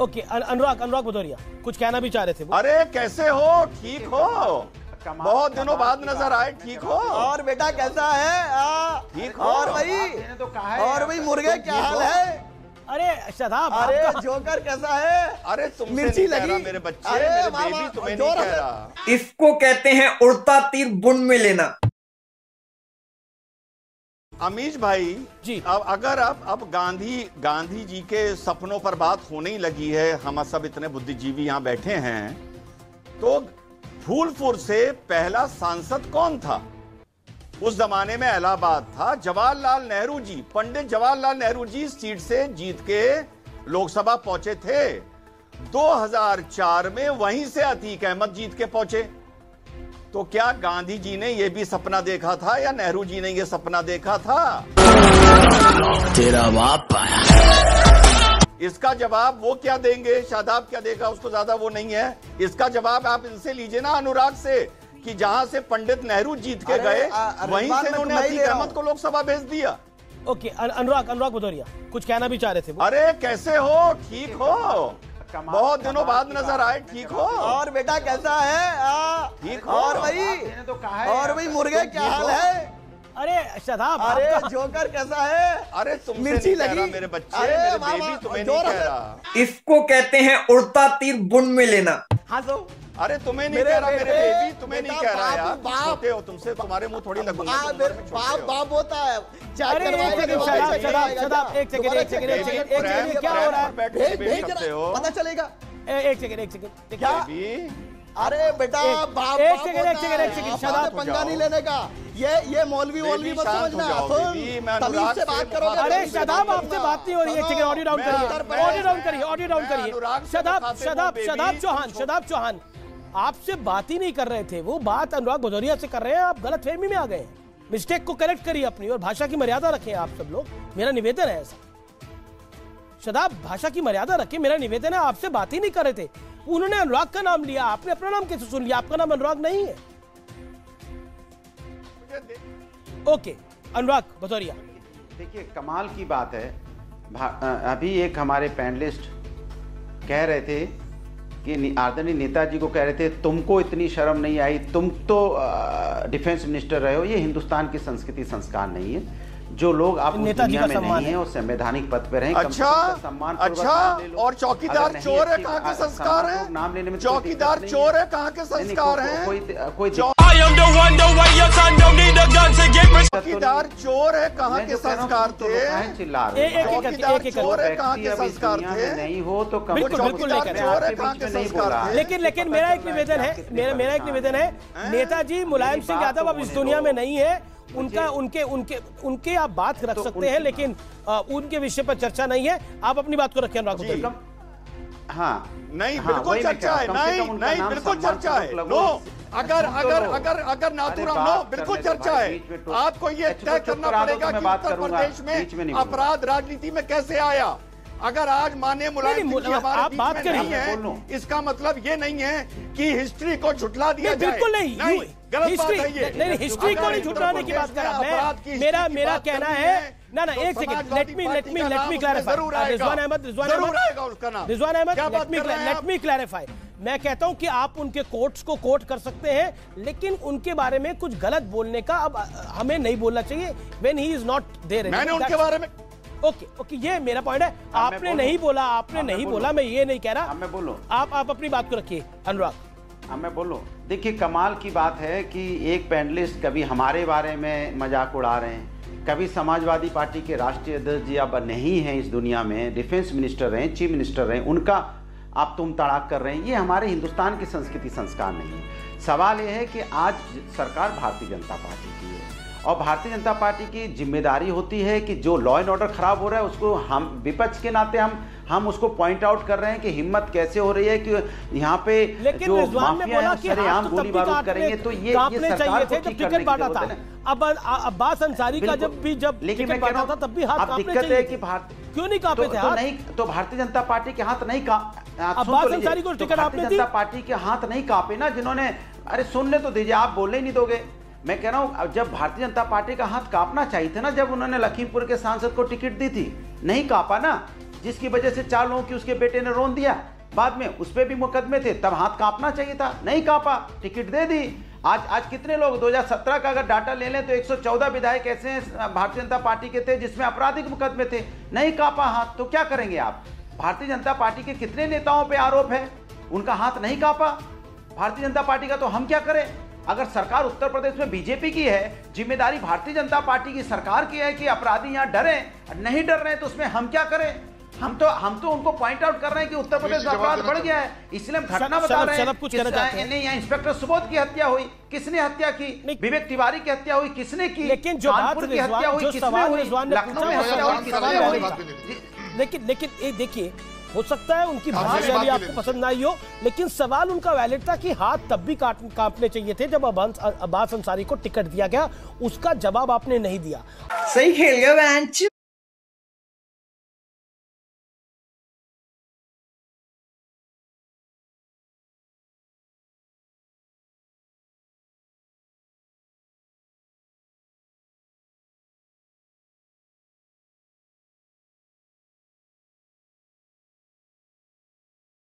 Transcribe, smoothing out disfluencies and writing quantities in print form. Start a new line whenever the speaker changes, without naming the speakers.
Okay अनुराग भदौरिया कुछ कहना भी चाह रहे थे वो।
अरे कैसे हो? ठीक हो? बहुत दिनों बाद नजर आए। ठीक हो?
और बेटा कैसा है?
ठीक हो?
और भाई मुर्गे क्या हाल है?
अरे शदाब,
अरे जोकर कैसा है?
अरे तुमसे
मिर्ची
नहीं कह
लगी?
रहा मेरे बच्चे,
अरे
मेरे
वाह,
बेबी,
वाह,
तुम्हें
जोर
नहीं कह
से।
रहा।
इसको कहते हैं उड़ता तीर बुन में लेना।
अमीश भाई
जी।
अब अगर अब गांधी जी के सपनों पर बात होने ही लगी है, हम सब इतने बुद्धिजीवी यहाँ बैठे हैं, तो फूलपुर से पहला सांसद कौन था? उस जमाने में इलाहाबाद था, जवाहरलाल नेहरू जी, पंडित जवाहरलाल नेहरू जी सीट से जीत के लोकसभा पहुंचे थे। 2004 में वहीं से अतीक अहमद जीत के पहुंचे। तो क्या गांधी जी ने यह भी सपना देखा था या नेहरू जी ने यह सपना देखा था?
तेरा बाप
इसका जवाब वो क्या देंगे, शादाब क्या देगा, उसको ज्यादा वो नहीं है। इसका जवाब आप इनसे लीजिए ना, अनुराग से, कि जहां से पंडित नेहरू जीत के गए वहीं से इन्होंने अतीक अहमद को लोकसभा भेज दिया।
ओके अनुराग भदौरिया कुछ कहना भी चाह रहे थे वो।
अरे कैसे हो? ठीक हो? बहुत दिनों बाद नजर आए। ठीक हो?
और बेटा कैसा है?
ठीक हो?
और भाई मुर्गे क्या हाल है?
अरे शदाब,
अरे जोकर कैसा है?
अरे तुमसे
मिर्ची
नहीं कह रहा
लगी?
मेरे बच्चे,
अरे
मेरे
वाह,
बेबी,
वाह,
तुम्हें
जोर
नहीं कह
से।
रहा।
इसको कहते हैं उड़ता तीर बुन में लेना।
हंसो।
अरे तुम्हें नहीं
मेरे
कह रहा मेरे
बेटे,
बेबी, तुम्हें नहीं
बेटा,
कह रहा
बाप,
यार।
बाप।
छोटे हो, तुमसे तुम्हारे मुंह थोड़ी लगूंगा। तुम उम्र में छोटे हो।
बाप होता है।
अरे शदाब, एक सेकंड, क्या हो रहा है?
भेज सकते हो।
पता चलेगा।
एक सेकंड
क्या?
बेबी,
अरे बेटा बाप
एक
बाप
सेकंड,
होता है।
एक सेकंड,
आपसे
शदाब,
पंगा नहीं लेने का। ये मौलवी
बेबी,
मत
शांत हो
समझना।
जाओ,
सुन,
बेबी, मैं
तमीज
अनुराग
से
से
बात करोगे।
अरे
तमीज से
शदाब,
बात
आपसे
करना।
बात नहीं हो रही है। एक सेकंड, ऑडियो डाउन करिए, ऑडियो डाउन करिए। शदाब चौहान आपसे बात ही नहीं कर रहे थे, वो बात अनुराग भदौरिया से कर रहे हैं। आप गलतफहमी में आ गए हैं। मिस्टेक को करेक्ट करिए अपनी, और भाषा की मर्यादा रखें आप सब लोग, मेरा निवेदन है ऐसा। शदाब, भाषा की मर्यादा रखें, मेरा निवेदन है। आपसे बात ही नहीं कर रहे थे, उन्होंने अनुराग का नाम लिया, आपने अपना नाम कैसे सुन लिया? आपका नाम अनुराग नहीं है। ओके अनुराग भदौरिया।
देखिए कमाल की बात है, अभी एक हमारे पैनलिस्ट कह रहे थे कि आदरणीय नेताजी को कह रहे थे तुमको इतनी शर्म नहीं आई, तुम तो डिफेंस मिनिस्टर रहे हो। ये हिंदुस्तान की संस्कृति संस्कार नहीं है। जो लोग आप उस दुनिया में नहीं है और संवैधानिक पद पे रहे,
अच्छा और चौकीदार चोर है, कहाँ के संस्कार है?
नाम लेने में
चौकीदार चोर है, कहाँ के संस्कार है? चौकीदार चोर है, कहाँ के संस्कार थे? चौकीदार चोर है, कहाँ के संस्कार थे?
नहीं हो तो
चौकीदार चोर है, कहाँ के संस्कार थे?
लेकिन मेरा एक निवेदन है, नेताजी मुलायम सिंह यादव अब इस दुनिया में नहीं है। उनके आप बात रख सकते हैं, लेकिन उनके विषय पर चर्चा नहीं है। आप अपनी बात को रखें अनुराग।
हाँ नहीं, बिल्कुल चर्चा है। नहीं बिल्कुल चर्चा है। नो, अगर नाथूराम, नो बिल्कुल चर्चा है। आपको ये तय करना पड़ेगा कि उत्तर प्रदेश में अपराध राजनीति में कैसे आया। अगर आज माननीय मुलायम सिंह जी हमारे बीच में नहीं है, इसका मतलब ये नहीं है कि हिस्ट्री को झुठला दिया जाए।
बिल्कुल नहीं,
गलत बात है ये।
नहीं, हिस्ट्री को नहीं झुठलाने की बात कर रहा मैं। मेरा कहना है, ना एक second, let me clarify. Rizwan Ahmed, let me clarify. मैं कहता हूं कि आप उनके कोट्स को कोट कर सकते हैं, लेकिन उनके बारे में कुछ गलत बोलने का अब हमें नहीं बोलना चाहिए when he is not there.
मैंने उनके बारे में
ओके, ये मेरा पॉइंट है। आपने नहीं बोला, मैं ये नहीं कह रहा।
मैं बोलूं,
आप अपनी बात को रखिए अनुराग।
मैं बोलूं, देखिए कमाल की बात है कि एक पैनलिस्ट कभी हमारे बारे में मजाक उड़ा रहे हैं, कभी समाजवादी पार्टी के राष्ट्रीय अध्यक्ष जी अब नहीं हैं इस दुनिया में, डिफेंस मिनिस्टर रहे, चीफ मिनिस्टर रहे, उनका आप तुम तड़ाक कर रहे हैं। ये हमारे हिंदुस्तान की संस्कृति संस्कार नहीं है। सवाल ये है कि आज सरकार भारतीय जनता पार्टी की है और भारतीय जनता पार्टी की जिम्मेदारी होती है कि जो लॉ एंड ऑर्डर खराब हो रहा है उसको हम विपक्ष के नाते हम उसको पॉइंट आउट कर रहे हैं कि हिम्मत कैसे हो रही है कि यहाँ पे जो माफिया है सरेआम गोली बारूद करेंगे। तो ये सरकार को ठीक करने की जरूरत है ना।
अब अब्बास अंसारी का जब टिकट बांटा था तब भी हाथ कांपने
दिक्कत है कि
क्यों नहीं कांपे थे हाथ?
नहीं, तो भारतीय जनता पार्टी के हाथ नहीं
अब्बास अंसारी को टिकट आपने दी?
जनता पार्टी के हाथ नहीं कांपे ना, जिन्होंने, अरे सुनने तो दीजिए, आप बोलने ही नहीं दोगे। मैं कह रहा हूं जब भारतीय जनता पार्टी का हाथ कांपना चाहिए था ना, जब उन्होंने लखीमपुर के सांसद को टिकट दी थी, नहीं कांपा ना। जिसकी वजह से 4 लोगों की उसके बेटे ने रोन दिया, बाद में उस पर भी मुकदमे थे, तब हाथ कांपना चाहिए था, नहीं कांपा, टिकट दे दी। आज कितने लोग 2017 का अगर डाटा ले लें तो 114 विधायक ऐसे हैं भारतीय जनता पार्टी के थे जिसमें आपराधिक मुकदमे थे, नहीं कांपा हाथ, तो क्या करेंगे आप? भारतीय जनता पार्टी के कितने नेताओं पे आरोप है, उनका हाथ नहीं कांपा भारतीय जनता पार्टी का, तो हम क्या करें? अगर सरकार उत्तर प्रदेश में बीजेपी की है, जिम्मेदारी भारतीय जनता पार्टी की सरकार की है कि अपराधी यहाँ डरे, नहीं डर रहे हैं, तो उसमें हम क्या करें? हम तो उनको पॉइंट आउट कर रहे हैं कि उत्तर प्रदेश में अपराध बढ़ गया है, इसलिए हम घटना बता रहे हैं। नहीं, इंस्पेक्टर सुबोध की हत्या हुई, किसने हत्या की? विवेक तिवारी की हत्या हुई, किसने की?
लेकिन जो
कानपुर की हत्या हुई, किसने हुई? लखनऊ में हत्या हुई, किसने हुई?
लेकिन ये देखिए, हो सकता है उनकी भाषा आपको पसंद ना आई हो, लेकिन सवाल उनका वैलिड था कि हाथ तब भी कांपने चाहिए थे जब अब्बास अंसारी को टिकट दिया गया, उसका जवाब आपने नहीं दिया।
सही खेल गया बेंच।